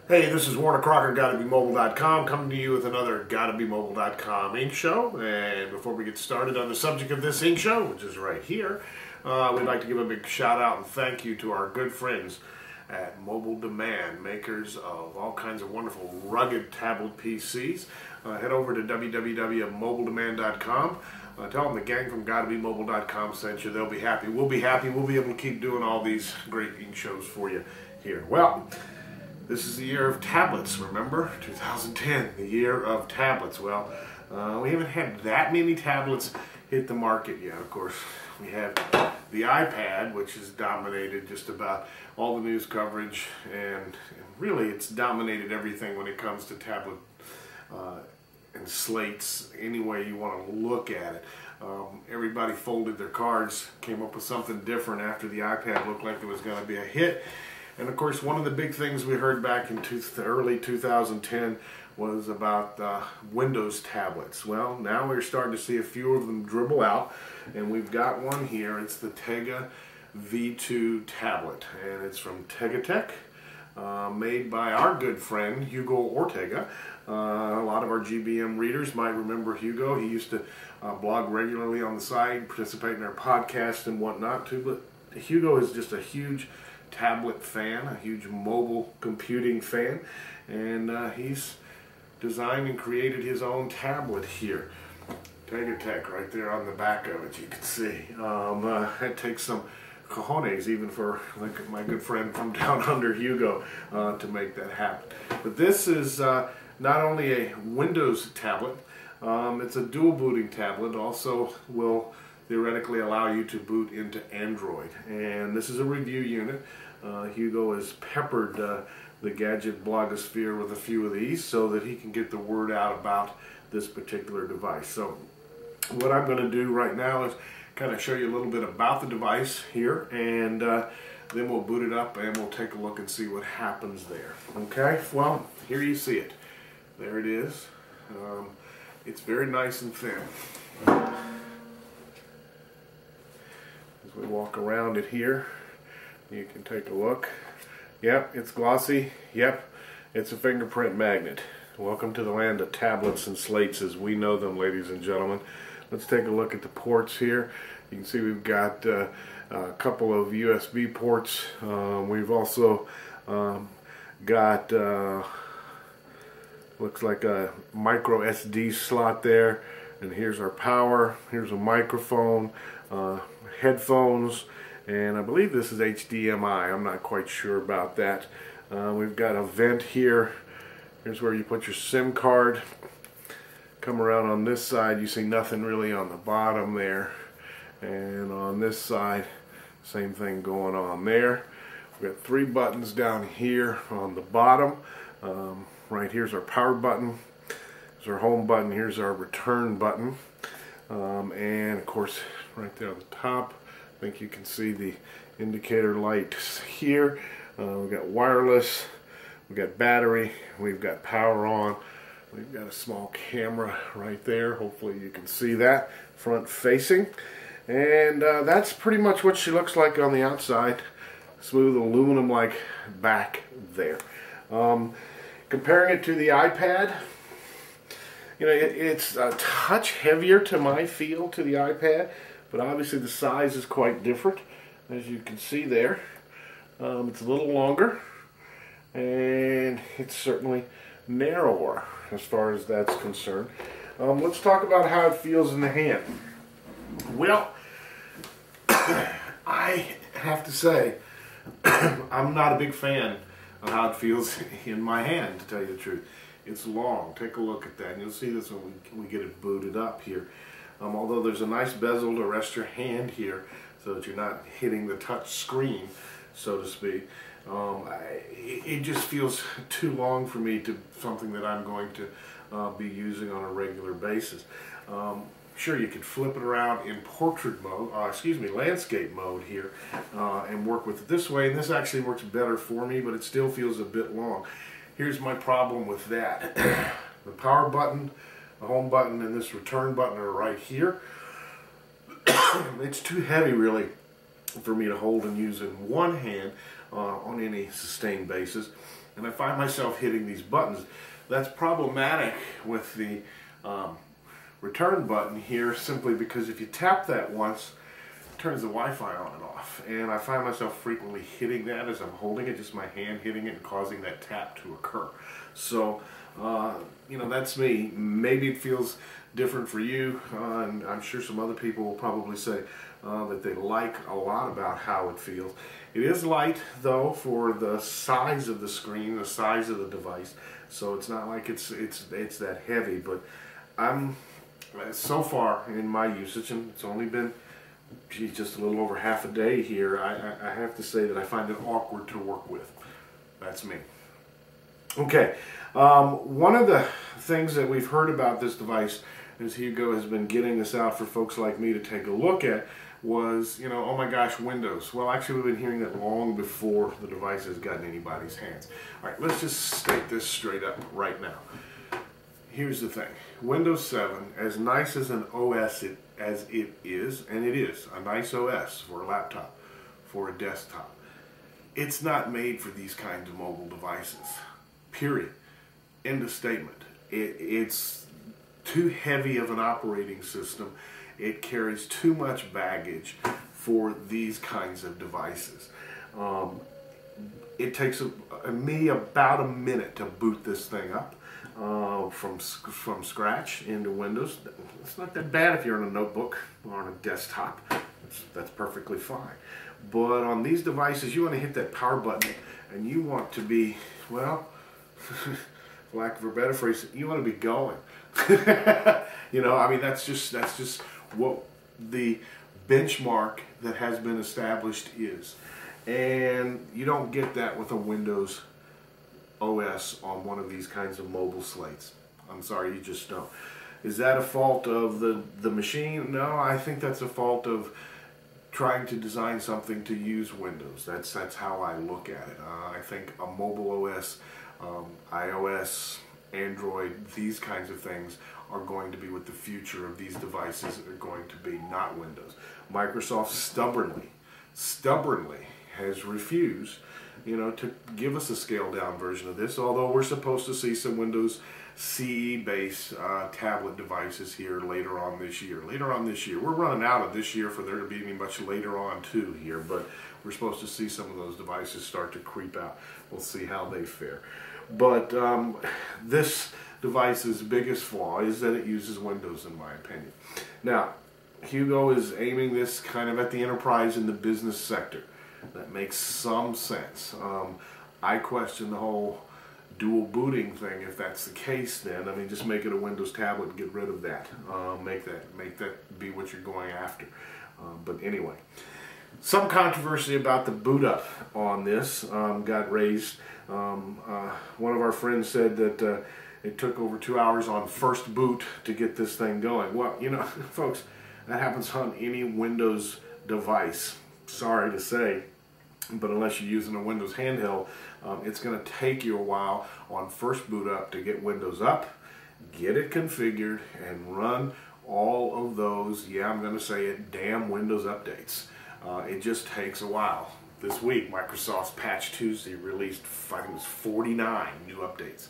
Hey, this is Warner Crocker, GottaBeMobile.com, coming to you with another GottaBeMobile.com Ink Show. And before we get started on the subject of this Ink Show, which is right here, we'd like to give a big shout out and thank you to our good friends at Mobile Demand, makers of all kinds of wonderful rugged tablet PCs. Head over to www.mobiledemand.com. Tell them the gang from GottaBeMobile.com sent you. They'll be happy. We'll be happy. We'll be able to keep doing all these great ink shows for you here. Well, this is the year of tablets, remember? 2010, the year of tablets. Well, we haven't had that many tablets hit the market yet. Of course, we have the iPad, which has dominated just about all the news coverage, and really it's dominated everything when it comes to tablet and slates, any way you want to look at it. Everybody folded their cards, came up with something different after the iPad looked like it was going to be a hit. And of course, one of the big things we heard back in early 2010 was about Windows tablets. Well, now we're starting to see a few of them dribble out, and we've got one here. It's the Tega V2 tablet, and it's from Tega, made by our good friend Hugo Ortega. A lot of our GBM readers might remember Hugo. He used to blog regularly on the site, participate in our podcast and whatnot too. But Hugo is just a huge tablet fan, a huge mobile computing fan, and he's designed and created his own tablet here. Tega right there on the back of it, you can see. It takes some cojones even for like my good friend from down under, Hugo, to make that happen. But this is not only a Windows tablet, it's a dual booting tablet. Also will theoretically allow you to boot into Android. And this is a review unit. Hugo has peppered the gadget blogosphere with a few of these so that he can get the word out about this particular device. So what I'm going to do right now is kind of show you a little bit about the device here, and then we'll boot it up and we'll take a look and see what happens there. Okay, well, here you see it. There it is. It's very nice and thin. As we walk around it here, you can take a look. Yep, it's glossy. Yep, it's a fingerprint magnet. Welcome to the land of tablets and slates as we know them, ladies and gentlemen. Let's take a look at the ports here. You can see we've got a couple of USB ports. We've also got looks like a micro SD slot there, and here's our power. Here's a microphone, headphones, and I believe this is HDMI. I'm not quite sure about that. We've got a vent here. Here's where you put your SIM card. Come around on this side, you see nothing really on the bottom there, and on this side, same thing going on there. We've got three buttons down here on the bottom. Right here's our power button, here's our home button, here's our return button, and of course right there on the top, I think you can see the indicator lights here. We've got wireless, we've got battery, we've got power on, we've got a small camera right there, hopefully you can see that, front facing, and that's pretty much what she looks like on the outside. Smooth aluminum like back there. Comparing it to the iPad, you know, it's a touch heavier to my feel to the iPad, but obviously the size is quite different, as you can see there. It's a little longer, and it's certainly narrower as far as that's concerned. Let's talk about how it feels in the hand. Well, I have to say, I'm not a big fan of how it feels in my hand, to tell you the truth. It's long. Take a look at that, and you'll see this when we get it booted up here. Although there's a nice bezel to rest your hand here so that you're not hitting the touch screen, so to speak. It just feels too long for me to something that I'm going to be using on a regular basis. Sure, you could flip it around in portrait mode, landscape mode here, and work with it this way, and this actually works better for me, but it still feels a bit long. Here's my problem with that. The power button, the home button, and this return button are right here. It's too heavy, really, for me to hold and use in one hand on any sustained basis. and I find myself hitting these buttons. That's problematic with the return button here, simply because if you tap that once, it turns the Wi-Fi on and off. And I find myself frequently hitting that as I'm holding it, just my hand hitting it and causing that tap to occur. So, you know, that's me. Maybe it feels different for you, and I'm sure some other people will probably say that they like a lot about how it feels. It is light, though, for the size of the screen, the size of the device, so it's not like it's that heavy. But I'm so far in my usage, and it's only been just a little over half a day here, I have to say that I find it awkward to work with. That's me. Okay, one of the things that we've heard about this device, as Hugo has been getting this out for folks like me to take a look at, was, you know, oh my gosh, Windows. Well, actually, we've been hearing that long before the device has gotten anybody's hands. All right, let's just state this straight up right now. Here's the thing. Windows 7, as nice as an OS as it is, and it is a nice OS for a laptop, for a desktop, it's not made for these kinds of mobile devices. Period. End of statement. It's too heavy of an operating system. It carries too much baggage for these kinds of devices. It takes me about a minute to boot this thing up from scratch into Windows. It's not that bad if you're on a notebook or on a desktop. That's perfectly fine. But on these devices, you want to hit that power button, and you want to be, well, for lack of a better phrase, you want to be going. You know, I mean, that's just what the benchmark that has been established is. And you don't get that with a Windows OS on one of these kinds of mobile slates. I'm sorry, you just don't. Is that a fault of the machine? No, I think that's a fault of trying to design something to use Windows. That's how I look at it. I think a mobile OS, iOS, Android, these kinds of things are going to be what the future of these devices are going to be, not Windows. Microsoft stubbornly has refused, you know, to give us a scaled down version of this, although we're supposed to see some Windows CE based tablet devices here later on this year. We're running out of this year for there to be any much later on too here, but we're supposed to see some of those devices start to creep out. We'll see how they fare. But this device's biggest flaw is that it uses Windows, in my opinion. Now, Hugo is aiming this kind of at the enterprise and the business sector. That makes some sense. I question the whole dual booting thing. If that's the case, then I mean, just make it a Windows tablet and get rid of that. Make that be what you're going after. But anyway, some controversy about the boot up on this got raised. One of our friends said that it took over 2 hours on first boot to get this thing going. Well, you know, folks, that happens on any Windows device. Sorry to say, but unless you're using a Windows handheld, it's going to take you a while on first boot up to get Windows up, get it configured, and run all of those, yeah, I'm going to say it, damn Windows updates. It just takes a while. This week, Microsoft's Patch Tuesday released, I think it was 49 new updates.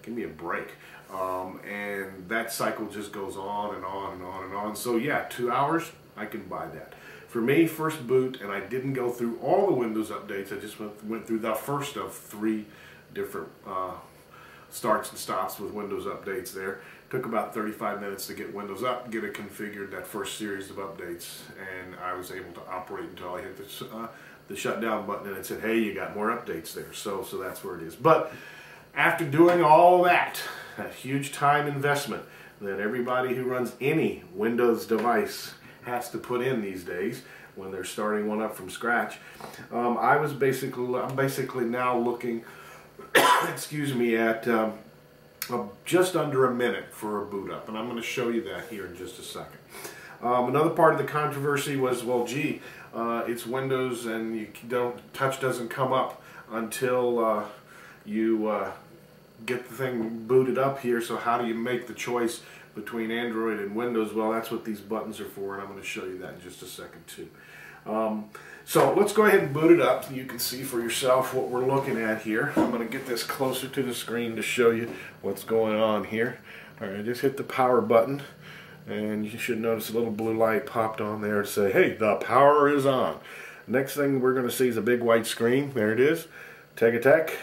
Give me a break. And that cycle just goes on and on and on and on. So yeah, 2 hours, I can buy that. For me, first boot, and I didn't go through all the Windows updates, I just went through the first of 3 different starts and stops with Windows updates there. Took about 35 minutes to get Windows up, get it configured, that first series of updates, and I was able to operate until I hit the shutdown button and it said, hey, you got more updates there. So that's where it is. But after doing all that huge time investment that everybody who runs any Windows device has to put in these days when they're starting one up from scratch, I'm basically now looking, excuse me, at just under a minute for a boot up, and I'm going to show you that here in just a second. Another part of the controversy was, well, gee, it's Windows and touch doesn't come up until you get the thing booted up here, so how do you make the choice between Android and Windows? Well, that's what these buttons are for, and I'm going to show you that in just a second too. So let's go ahead and boot it up so you can see for yourself what we're looking at here. I'm going to get this closer to the screen to show you what's going on here. Alright, just hit the power button and you should notice a little blue light popped on there to say, hey, the power is on. Next thing we're going to see is a big white screen. There it is. Tega Tech.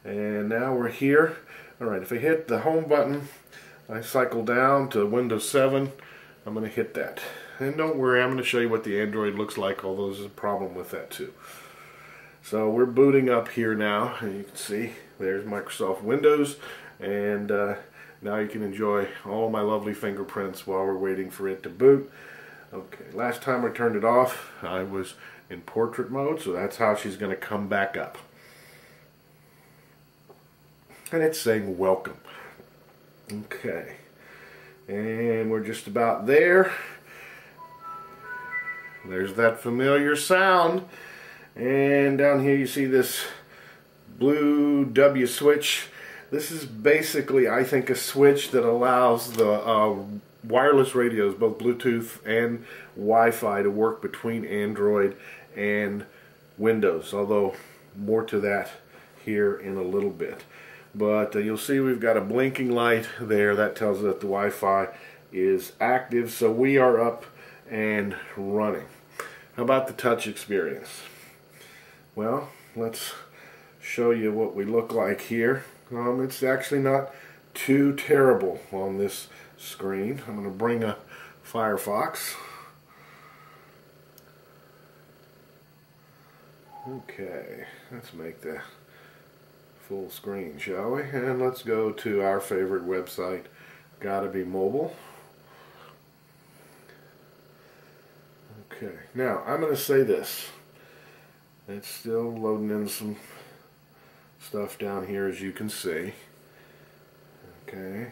And now we're here. Alright, if I hit the home button, I cycle down to Windows 7. I'm going to hit that. And don't worry, I'm going to show you what the Android looks like, although there's a problem with that too. So we're booting up here now, and you can see there's Microsoft Windows, and now you can enjoy all my lovely fingerprints while we're waiting for it to boot. Okay, last time I turned it off, I was in portrait mode, so that's how she's going to come back up. And it's saying welcome. Okay, and we're just about there. There's that familiar sound, and down here you see this blue W switch. This is basically, I think, a switch that allows the wireless radios, both Bluetooth and Wi-Fi, to work between Android and Windows, although more to that here in a little bit. But you'll see we've got a blinking light there that tells us that the Wi-Fi is active, so we are up and running. How about the touch experience? Well, let's show you what we look like here. It's actually not too terrible on this screen. I'm going to bring up Firefox. Okay, let's make the full screen, shall we? And let's go to our favorite website, Gotta Be Mobile. Okay, now I'm going to say this. It's still loading in some stuff down here, as you can see. Okay.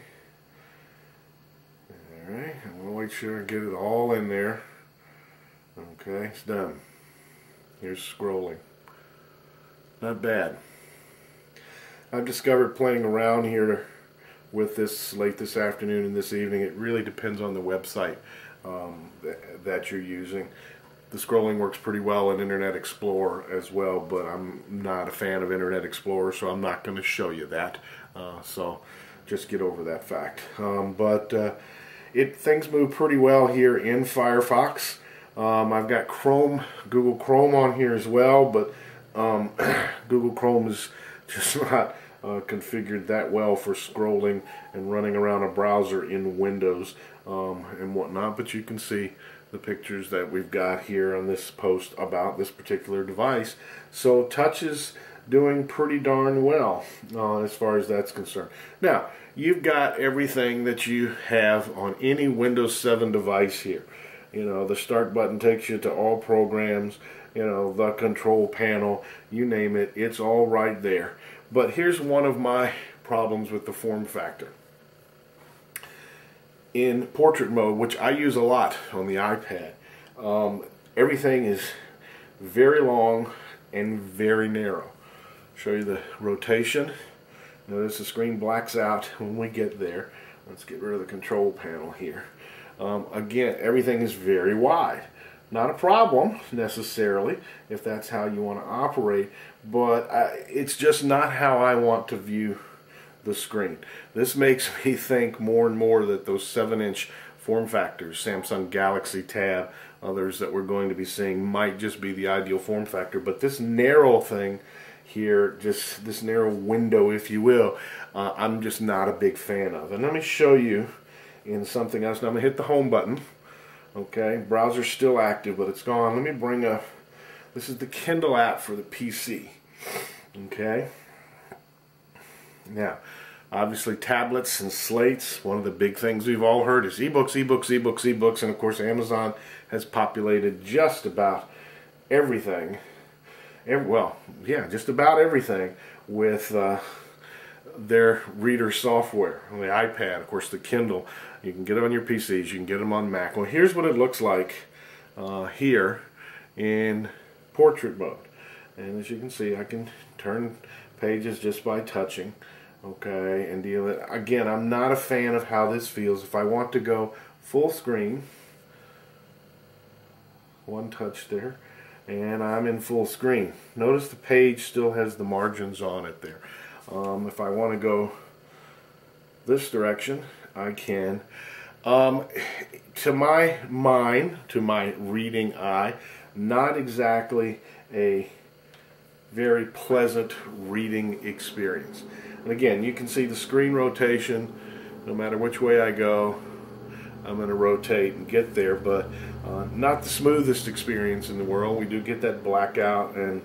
Alright, I'm going to make sure I get it all in there. Okay, it's done. Here's scrolling. Not bad. I've discovered playing around here with this late this afternoon and this evening. It really depends on the website that you're using. The scrolling works pretty well in Internet Explorer as well, but I'm not a fan of Internet Explorer, so I'm not going to show you that. So just get over that fact. Things move pretty well here in Firefox. I've got Google Chrome on here as well, but Google Chrome is just not configured that well for scrolling and running around a browser in Windows and whatnot. But you can see the pictures that we've got here on this post about this particular device. So touch is doing pretty darn well as far as that's concerned. Now, you've got everything that you have on any Windows 7 device here. You know, the start button takes you to all programs, you know, the control panel, you name it, it's all right there. But here's one of my problems with the form factor. In portrait mode, which I use a lot on the iPad, everything is very long and very narrow. Show you the rotation. Notice the screen blacks out when we get there. Let's get rid of the control panel here. Again, everything is very wide. Not a problem necessarily if that's how you want to operate, but it's just not how I want to view the screen. This makes me think more and more that those 7-inch form factors, Samsung Galaxy Tab, others that we're going to be seeing, might just be the ideal form factor. But this narrow thing here, just this narrow window, if you will, I'm just not a big fan of. And let me show you in something else. Now I'm going to hit the home button. Okay, browser's still active, but it's gone. Let me bring up, this is the Kindle app for the PC. Okay. Now, obviously tablets and slates, one of the big things we've all heard is ebooks, ebooks, ebooks, ebooks, and of course Amazon has populated just about everything, just about everything with their reader software. On the iPad, of course the Kindle, you can get them on your PCs, you can get them on Mac. Well, here's what it looks like here in portrait mode. And as you can see, I can turn pages just by touching, okay, and deal it. Again, I'm not a fan of how this feels. If I want to go full screen, one touch there, and I'm in full screen. Notice the page still has the margins on it there. If I want to go this direction, I can. To my mind, to my reading eye, not exactly a very pleasant reading experience. And again, you can see the screen rotation. No matter which way I go, I'm going to rotate and get there, but not the smoothest experience in the world. We do get that blackout and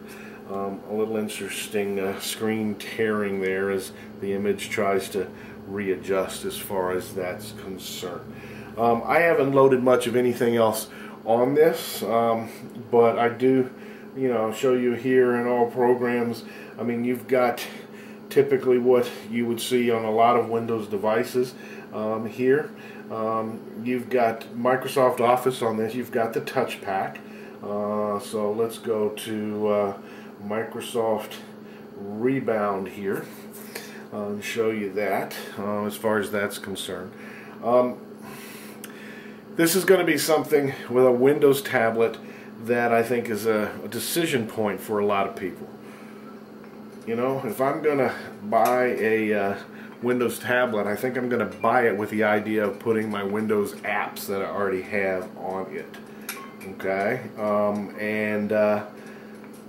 a little interesting screen tearing there as the image tries to readjust as far as that's concerned. I haven't loaded much of anything else on this, but I do, show you here in all programs. I mean, you've got typically what you would see on a lot of Windows devices here. You've got Microsoft Office on this. You've got the Touch Pack. So let's go to Microsoft Rebound here and show you that as far as that's concerned. This is going to be something with a Windows tablet that I think is a decision point for a lot of people. If I'm going to buy a Windows tablet, I think I'm going to buy it with the idea of putting my Windows apps that I already have on it. Okay?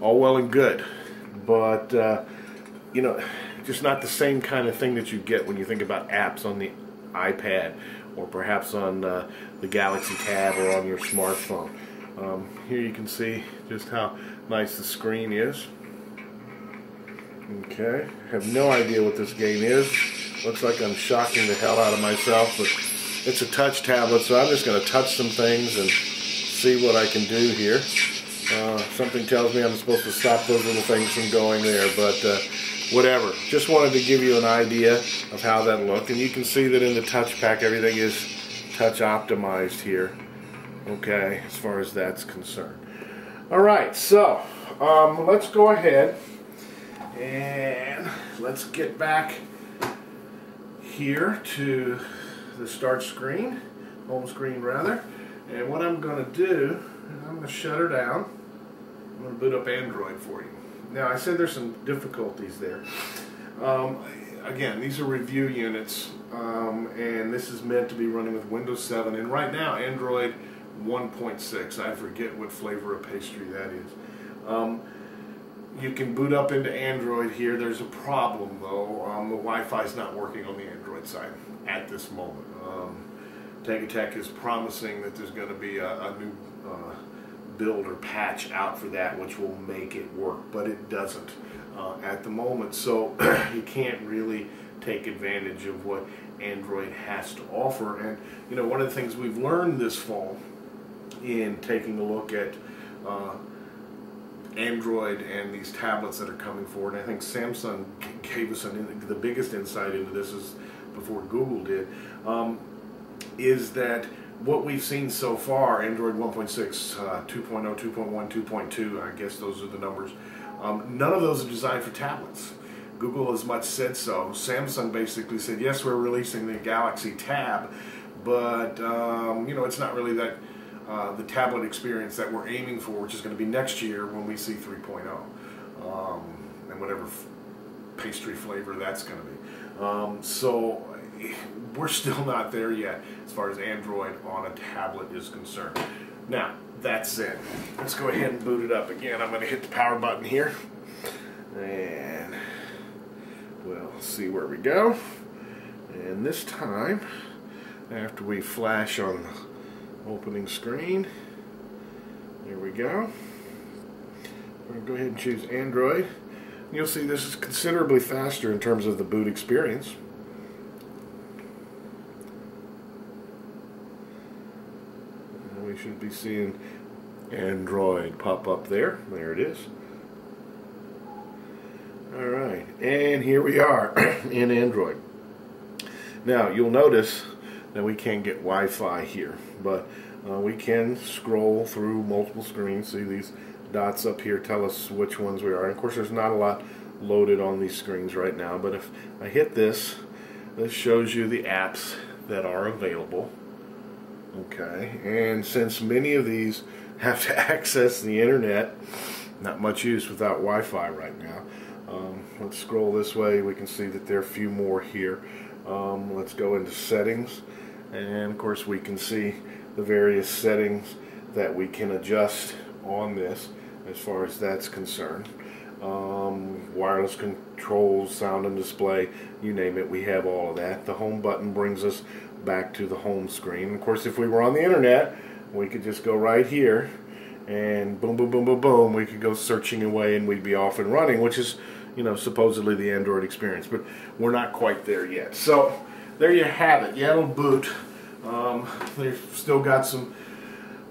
All well and good. But, just not the same kind of thing that you get when you think about apps on the iPad or perhaps on the Galaxy Tab or on your smartphone. Here you can see just how nice the screen is. Okay, have no idea what this game is. Looks like I'm shocking the hell out of myself, but it's a touch tablet, so I'm just going to touch some things and see what I can do here. Something tells me I'm supposed to stop those little things from going there, but whatever. Just wanted to give you an idea of how that looked, and you can see that in the touch pack everything is touch optimized here. Okay, as far as that's concerned. Alright, so let's go ahead and let's get back here to the start screen, home screen rather. And what I'm going to do is I'm going to shut her down. I'm going to boot up Android for you. Now, I said there's some difficulties there. Again, these are review units, and this is meant to be running with Windows 7. And right now, Android 1.6. I forget what flavor of pastry that is. You can boot up into Android here. There's a problem, though. The Wi-Fi is not working on the Android side at this moment. Tega is promising that there's going to be a new build or patch out for that, which will make it work, but it doesn't at the moment. So you can't really take advantage of what Android has to offer. And one of the things we've learned this fall in taking a look at Android and these tablets that are coming forward, and I think Samsung gave us the biggest insight into this is before Google did, is that what we've seen so far, Android 1.6, 2.0, 2.1, 2.2, I guess those are the numbers, none of those are designed for tablets. Google has much said so. Samsung basically said, yes, we're releasing the Galaxy Tab, but it's not really that the tablet experience that we're aiming for, which is going to be next year when we see 3.0, and whatever pastry flavor that's going to be. So we're still not there yet as far as Android on a tablet is concerned. Now, that said, let's go ahead and boot it up again. I'm going to hit the power button here, and we'll see where we go. And this time, after we flash on the opening screen, there we go. We're going to go ahead and choose Android. You'll see this is considerably faster in terms of the boot experience. And we should be seeing Android pop up there. There it is. Alright, and here we are in Android. Now, you'll notice that we can't get Wi-Fi here, but we can scroll through multiple screens. See these dots up here tell us which ones we are. And of course, there's not a lot loaded on these screens right now, but if I hit this, this shows you the apps that are available. Okay, and since many of these have to access the internet. Not much use without Wi-Fi right now. Let's scroll this way. We can see that there are a few more here. Let's go into settings, and of course we can see the various settings that we can adjust on this as far as that's concerned. Wireless controls, sound and display, you name it, we have all of that. The home button brings us back to the home screen. Of course, if we were on the internet, we could just go right here and boom, boom, boom, boom, boom, we could go searching away and we'd be off and running, which is, you know, supposedly the Android experience, but we're not quite there yet. So there you have it. Yeah, it'll boot. They've still got some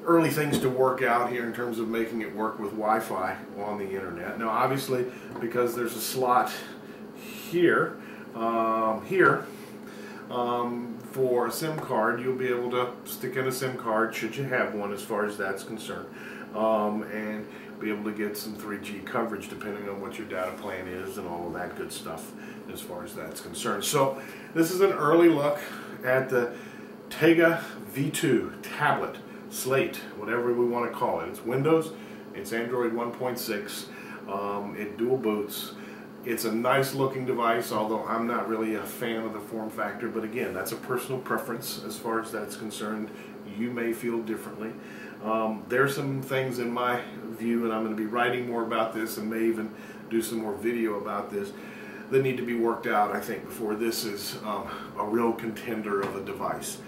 early things to work out here in terms of making it work with Wi-Fi on the internet. Now, obviously, because there's a slot here, for a SIM card, you'll be able to stick in a SIM card, should you have one, as far as that's concerned, and be able to get some 3G coverage depending on what your data plan is and all of that good stuff as far as that's concerned. So this is an early look at the Tega V2 tablet, Slate, whatever we want to call it. It's Windows, it's Android 1.6, it dual boots. It's a nice looking device, although I'm not really a fan of the form factor, but again, that's a personal preference as far as that's concerned. You may feel differently. There's some things in my view, and I'm going to be writing more about this and may even do some more video about this, that need to be worked out, I think, before this is a real contender of a device.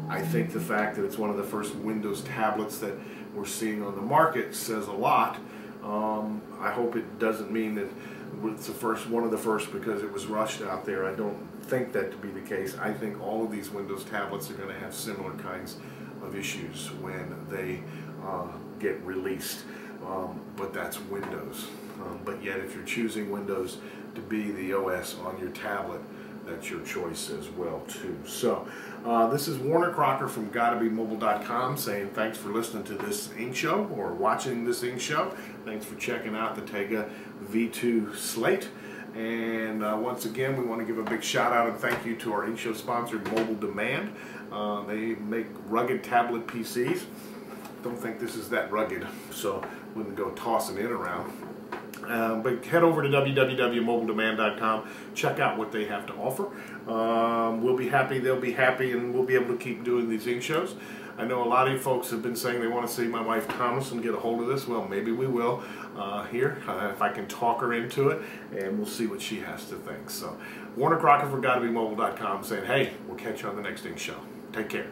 I think the fact that it's one of the first Windows tablets that we're seeing on the market says a lot. I hope it doesn't mean that it's one of the first because it was rushed out there. I don't think that to be the case. I think all of these Windows tablets are going to have similar kinds of issues when they get released. But that's Windows. But yet, if you're choosing Windows to be the OS on your tablet, that's your choice as well too. So this is Warner Crocker from GottaBeMobile.com saying thanks for listening to this Ink Show or watching this Ink Show. Thanks for checking out the Tega V2 Slate. And once again, we want to give a big shout out and thank you to our Ink Show sponsor, Mobile Demand. They make rugged tablet PCs. Don't think this is that rugged, so wouldn't go tossing it around. But head over to www.mobiledemand.com, check out what they have to offer. We'll be happy, they'll be happy, and we'll be able to keep doing these Ink Shows. I know a lot of you folks have been saying they want to see my wife Thomas and get a hold of this. Well, maybe we will here, if I can talk her into it, and we'll see what she has to think. So, Warner Crocker for GottaBeMobile.com saying, hey, we'll catch you on the next Ink Show. Take care.